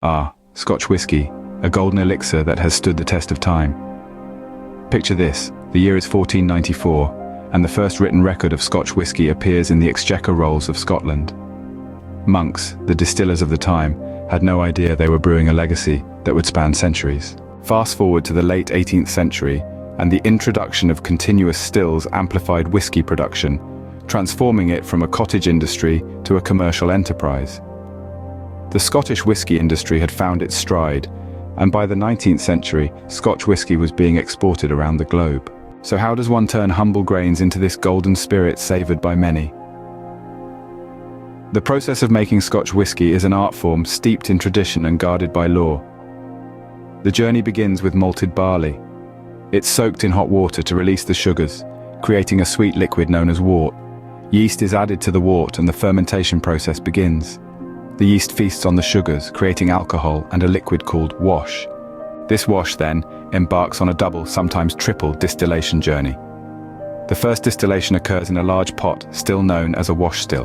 Ah, Scotch whisky, a golden elixir that has stood the test of time. Picture this, the year is 1494, and the first written record of Scotch whisky appears in the Exchequer Rolls of Scotland. Monks, the distillers of the time, had no idea they were brewing a legacy that would span centuries. Fast forward to the late 18th century, and the introduction of continuous stills amplified whisky production, transforming it from a cottage industry to a commercial enterprise. The Scottish whisky industry had found its stride, and by the 19th century, Scotch whisky was being exported around the globe. So how does one turn humble grains into this golden spirit savoured by many? The process of making Scotch whisky is an art form steeped in tradition and guarded by law. The journey begins with malted barley. It's soaked in hot water to release the sugars, creating a sweet liquid known as wort. Yeast is added to the wort and the fermentation process begins. The yeast feasts on the sugars, creating alcohol and a liquid called wash. This wash then embarks on a double, sometimes triple, distillation journey. The first distillation occurs in a large pot, still known as a wash still.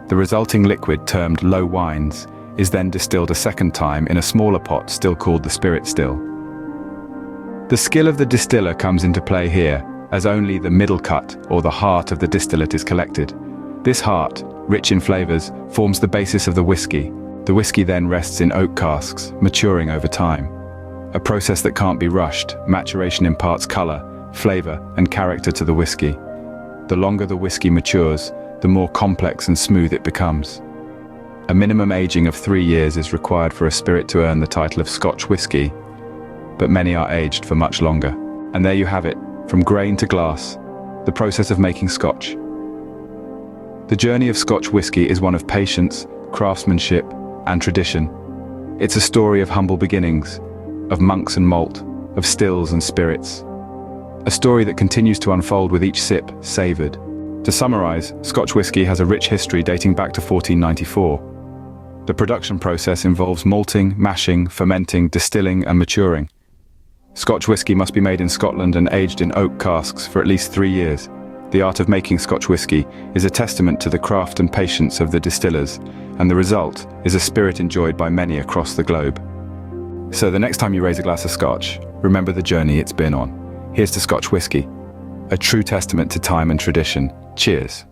The resulting liquid, termed low wines, is then distilled a second time in a smaller pot, still called the spirit still. The skill of the distiller comes into play here, as only the middle cut, or the heart of the distillate is collected. This heart, rich in flavors, forms the basis of the whisky. The whisky then rests in oak casks, maturing over time. A process that can't be rushed. Maturation imparts color, flavor, and character to the whisky. The longer the whisky matures, the more complex and smooth it becomes. A minimum aging of 3 years is required for a spirit to earn the title of Scotch whisky, but many are aged for much longer. And there you have it, from grain to glass, the process of making Scotch. The journey of Scotch whisky is one of patience, craftsmanship, and tradition. It's a story of humble beginnings, of monks and malt, of stills and spirits. A story that continues to unfold with each sip savoured. To summarize, Scotch whisky has a rich history dating back to 1494. The production process involves malting, mashing, fermenting, distilling, and maturing. Scotch whisky must be made in Scotland and aged in oak casks for at least 3 years. The art of making Scotch whisky is a testament to the craft and patience of the distillers, and the result is a spirit enjoyed by many across the globe. So the next time you raise a glass of Scotch, remember the journey it's been on. Here's to Scotch whisky, a true testament to time and tradition. Cheers.